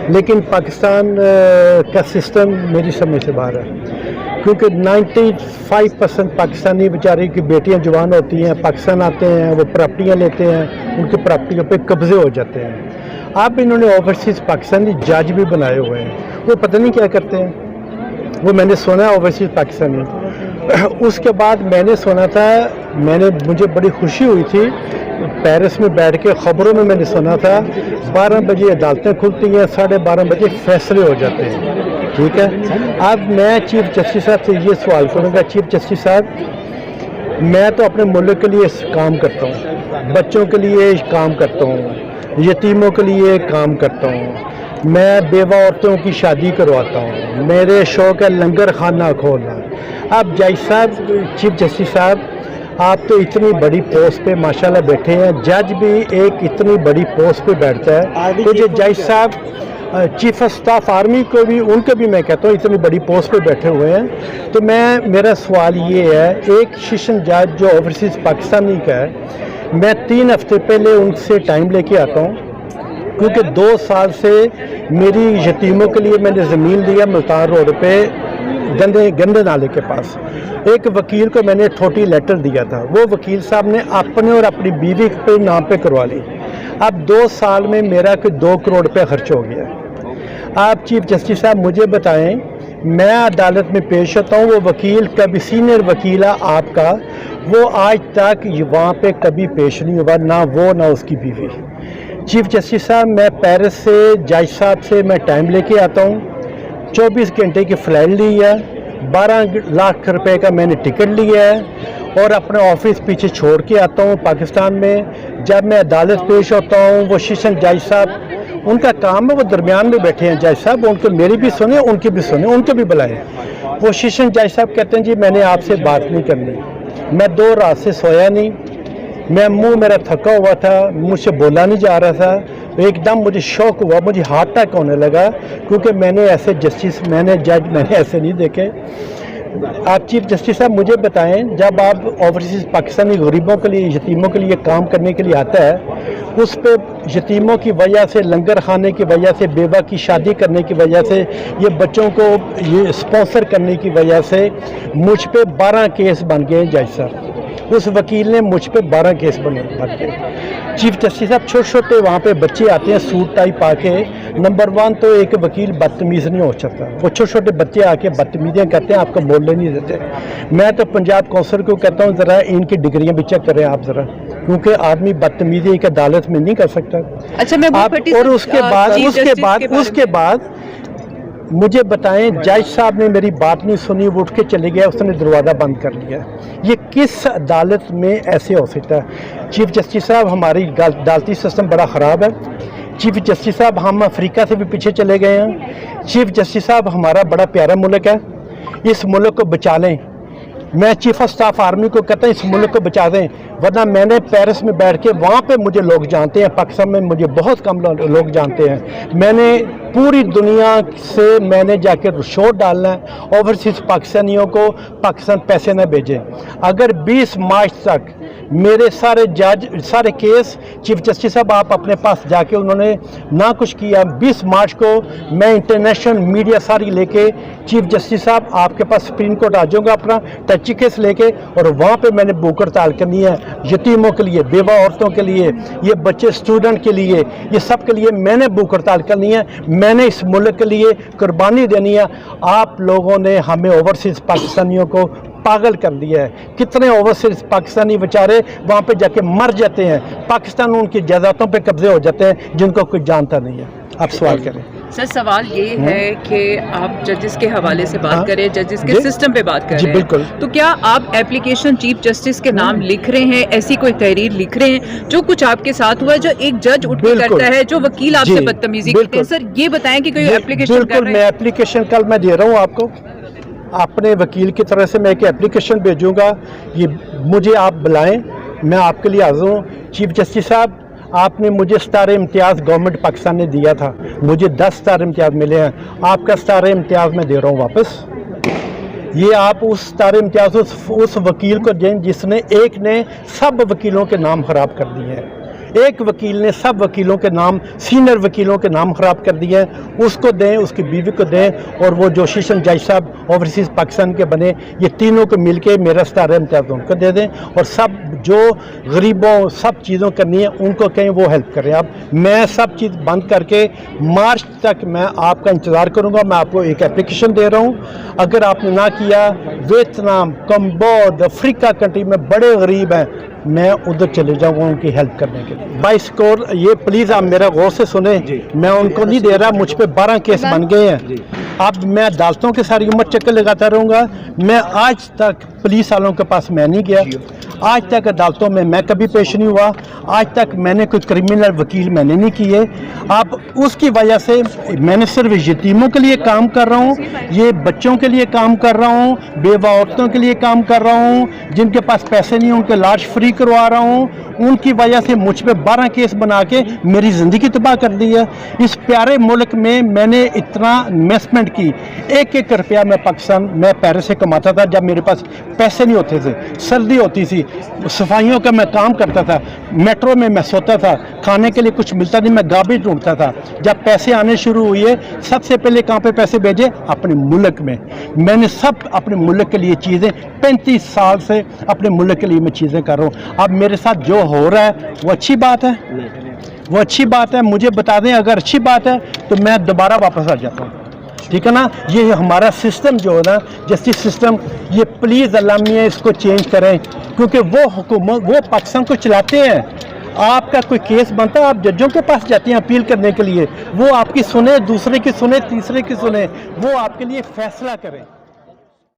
لیکن پاکستان کا سسٹم میری سمجھ سے باہر ہے، کیونکہ 95% پاکستانی بیچارے کی بیٹیاں جوان ہوتی ہیں، پاکستان آتے ہیں، وہ پراپرٹیاں لیتے ہیں، ان کی پراپرٹیوں پہ قبضے ہو جاتے ہیں۔ اب انہوں نے اوورسیز پاکستانی جج بھی بنائے ہوئے ہیں، وہ پتہ نہیں کیا کرتے ہیں، وہ میں نے سنا ہے اوورسیز پاکستانی۔ اس کے بعد میں نے سنا تھا، مجھے بڑی خوشی ہوئی تھی، پیرس میں بیٹھ کے خبروں میں نے سنا تھا 12 بجے عدالتیں کھلتی ہیں، 12:30 بجے فیصلے ہو جاتے ہیں، ٹھیک ہے۔ اب میں چیف جسٹس صاحب سے یہ سوال کروں گا، چیف جسٹس صاحب، میں تو اپنے ملک کے لیے کام کرتا ہوں، بچوں کے لیے کام کرتا ہوں، یتیموں کے لیے کام کرتا ہوں، میں بیوہ عورتوں کی شادی کرواتا ہوں، میرے شوق ہے لنگر خانہ کھولنا۔ اب جج صاحب، چیف جسٹس صاحب، آپ تو اتنی بڑی پوسٹ پہ ماشاءاللہ بیٹھے ہیں، جج بھی ایک اتنی بڑی پوسٹ پہ بیٹھتا ہے، تو جو جج صاحب چیف آف سٹاف آرمی کو بھی، ان کو بھی میں کہتا ہوں اتنی بڑی پوسٹ پہ بیٹھے ہوئے ہیں، تو میرا سوال یہ ہے، ایک سیشن جج جو اوورسیز پاکستانی کا ہے، میں 3 ہفتے پہلے ان سے ٹائم لے کے آتا ہوں، کیونکہ 2 سال سے میری یتیموں کے لیے میں نے زمین لیا ملتان روڈ پہ گندے نالے کے پاس، ایک وکیل کو میں نے ٹھوٹی لیٹر دیا تھا، وہ وکیل صاحب نے اپنے اور اپنی بیوی پہ نام پہ کروا لی، اب 2 سال میں میرا کوئی 2 کروڑ روپے خرچ ہو گیا۔ آپ چیف جسٹس صاحب مجھے بتائیں، میں عدالت میں پیش ہوتا ہوں، وہ وکیل کبھی سینئر وکیل ہے آپ کا، وہ آج تک وہاں پہ کبھی پیش نہیں ہوا، نہ وہ نہ اس کی بیوی۔ چیف جسٹس صاحب، میں پیرس سے جج صاحب سے میں ٹائم لے کے آتا ہوں، 24 گھنٹے کی فلائٹ لی ہے، 12 لاکھ روپے کا میں نے ٹکٹ لیا ہے، اور اپنا آفس پیچھے چھوڑ کے آتا ہوں پاکستان میں۔ جب میں عدالت پیش ہوتا ہوں، وہ سیشن جج صاحب، ان کا کام ہے وہ درمیان میں بیٹھے ہیں جج صاحب، ان کو میری بھی سنیں، ان کی بھی سنیں، ان کو بھی بلائیں۔ وہ سیشن جج صاحب کہتے ہیں جی میں نے آپ سے بات نہیں کرنی، میں 2 رات سے سویا نہیں، منہ میرا تھکا ہوا تھا، مجھ سے بولا نہیں جا رہا تھا، ایک دم مجھے شوق ہوا، مجھے ہارٹ اٹیک ہونے لگا، کیونکہ میں نے ایسے جسٹس، میں نے ایسے نہیں دیکھے۔ آپ چیف جسٹس صاحب مجھے بتائیں، جب آپ اوورسیز پاکستانی غریبوں کے لیے، یتیموں کے لیے کام کرنے کے لیے آتا ہے، اس پہ یتیموں کی وجہ سے، لنگر خانے کی وجہ سے، بیوہ کی شادی کرنے کی وجہ سے، یہ بچوں کو یہ اسپانسر کرنے کی وجہ سے مجھ پہ 12 کیس بن گئے جج صاحب، اس وکیل نے مجھ پہ 12 کیس بن گئے۔ چیف جسٹس صاحب، چھوٹے چھوٹے وہاں پہ بچے آتے ہیں سوٹ ٹائی پا کے، نمبر 1 تو ایک وکیل بدتمیز نہیں ہو سکتا، وہ چھوٹے چھوٹے بچے آ کے بدتمیزیاں کرتے ہیں، آپ کو بولنے نہیں دیتے۔ میں تو پنجاب کونسل کو کہتا ہوں ذرا ان کی ڈگریاں بھی چیک کریں آپ ذرا، کیونکہ آدمی بدتمیزی ایک عدالت میں نہیں کر سکتا۔ اچھا، میں اور اس کے بعد مجھے بتائیں، جج صاحب نے میری بات نہیں سنی، وہ اٹھ کے چلے گیا، اس نے دروازہ بند کر لیا۔ یہ کس عدالت میں ایسے ہو سکتا ہے؟ چیف جسٹس صاحب، ہماری عدالتی سسٹم بڑا خراب ہے۔ چیف جسٹس صاحب، ہم افریقہ سے بھی پیچھے چلے گئے ہیں۔ چیف جسٹس صاحب، ہمارا بڑا پیارا ملک ہے، اس ملک کو بچا لیں۔ میں چیف آف سٹاف آرمی کو کہتا ہوں اس ملک کو بچا دیں، ورنہ میں نے پیرس میں بیٹھ کے، وہاں پہ مجھے لوگ جانتے ہیں، پاکستان میں مجھے بہت کم لوگ جانتے ہیں، میں نے پوری دنیا سے میں نے جا کے شور ڈالنا ہے اوورسیز پاکستانیوں کو، پاکستان پیسے نہ بھیجیں۔ اگر 20 مارچ تک میرے سارے کیس، چیف جسٹس صاحب آپ اپنے پاس جا کے، انہوں نے نہ کچھ کیا، 20 مارچ کو میں انٹرنیشنل میڈیا ساری لے کے چیف جسٹس صاحب آپ کے پاس سپریم کورٹ آ جاؤں گا اپنا ٹچی کیس لے کے، اور وہاں پہ میں نے بھوک ہڑتال کرنی ہے، یتیموں کے لیے، بیوہ عورتوں کے لیے، یہ بچے اسٹوڈنٹ کے لیے، یہ سب کے لیے میں نے بھوک ہڑتال کرنی ہے، میں نے اس ملک کے لیے قربانی دینی ہے۔ آپ لوگوں نے ہمیں اوورسیز پاکستانیوں کو پاگل کر دیا ہے، کتنے اوورسیز پاکستانی بیچارے وہاں پہ جا کے مر جاتے ہیں، پاکستان ان کی جائیدادوں پہ قبضے ہو جاتے ہیں جن کو کوئی جانتا نہیں ہے۔ آپ سوال کریں سر۔ سوال یہ ہے کہ آپ ججز کے حوالے سے بات کریں، ججز کے سسٹم پہ بات کریں، بالکل، تو کیا آپ اپلیکیشن چیف جسٹس کے نام لکھ رہے ہیں، ایسی کوئی تحریر لکھ رہے ہیں جو کچھ آپ کے ساتھ ہوا ہے، جو ایک جج اٹھ کے کرتا ہے، جو وکیل آپ سے بدتمیزی کرتے ہیں؟ سر یہ بتائیں کہ کوئی اپلیکیشن کر رہے ہیں؟ بالکل، میں اپلیکیشن کل میں دے رہا ہوں آپ کو، اپنے وکیل کی طرح سے میں ایک اپلیکیشن بھیجوں گا، یہ مجھے آپ بلائیں، میں آپ کے لیے حاضر ہوں۔ چیف جسٹس صاحب، آپ نے مجھے ستارہ امتیاز گورنمنٹ پاکستان نے دیا تھا، مجھے 10 ستارہ امتیاز ملے ہیں، آپ کا ستارہ امتیاز میں دے رہا ہوں واپس۔ یہ آپ اس ستارہ امتیاز اس وکیل کو دیں جس نے ایک نے سب وکیلوں کے نام خراب کر دیے ہیں، ایک وکیل نے سب وکیلوں کے نام, سینئر وکیلوں کے نام خراب کر دیے ہیں. اس کو دیں, اس کی بیوی کو دیں, اور وہ جو شیشن جج صاحب اوورسیز پاکستان کے بنے, یہ تینوں کو مل کے میرا ستارہ امتیاز ان کو دے دیں, اور سب جو غریبوں سب چیزوں کرنی ہے ان کو کہیں وہ ہیلپ کریں. اب میں سب چیز بند کر کے مارچ تک میں آپ کا انتظار کروں گا. میں آپ کو ایک اپلیکیشن دے رہا ہوں, اگر آپ نے نہ کیا, ویتنام, کمبوڈ, افریقہ کنٹری میں بڑے غریب ہیں, میں ادھر چلے جاؤں گا ان کی ہیلپ کرنے کے لیے. 22 کروڑ, یہ پلیز آپ میرا غور سے سنیں, میں ان کو نہیں دے رہا, مجھ پہ 12 کیس بن گئے ہیں. اب میں عدالتوں کے ساری عمر چکر لگاتا رہوں گا. میں آج تک پولیس والوں کے پاس میں نہیں گیا, آج تک عدالتوں میں کبھی پیش نہیں ہوا, آج تک میں نے کوئی کرمنل وکیل میں نے نہیں کیے. اب اس کی وجہ سے میں نے صرف یتیموں کے لیے کام کر رہا ہوں, یہ بچوں کے لیے کام کر رہا ہوں, بیوہ عورتوں کے لیے کام کر رہا ہوں, جن کے پاس پیسے نہیں ان کے علاج فری کروا رہا ہوں. ان کی وجہ سے مجھ پہ 12 کیس بنا کے میری زندگی تباہ کر دی ہے. اس پیارے ملک میں نے اتنا انویسٹمنٹ کی, ایک ایک روپیہ میں پاکستان, میں پیرس سے کماتا تھا جب میرے پاس پیسے نہیں ہوتے تھے, سردی ہوتی تھی, صفائیوں کا میں کام کرتا تھا, میٹرو میں سوتا تھا, کھانے کے لیے کچھ ملتا نہیں, میں گابی ڈھونڈتا تھا. جب پیسے آنے شروع ہوئے, سب سے پہلے کہاں پہ پیسے بھیجے؟ اپنے ملک میں. میں نے سب اپنے ملک کے لیے چیزیں 35 سال سے اپنے ملک کے لیے میں چیزیں کر رہا ہوں. اب میرے ساتھ جو ہو رہا ہے وہ اچھی بات ہے, وہ اچھی بات ہے, مجھے بتا دیں اگر اچھی بات ہے تو میں دوبارہ واپس آ جاتا ہوں. ٹھیک ہے نا. یہ ہمارا سسٹم جو ہے نا, جسٹس سسٹم, یہ پلیز اللہ میاں اس کو چینج کریں, کیونکہ وہ حکومت, وہ پاکستان کو چلاتے ہیں. آپ کا کوئی کیس بنتا ہے, آپ ججوں کے پاس جاتے ہیں اپیل کرنے کے لیے, وہ آپ کی سنیں, دوسرے کی سنیں, تیسرے کی سنیں, وہ آپ کے لیے فیصلہ کریں.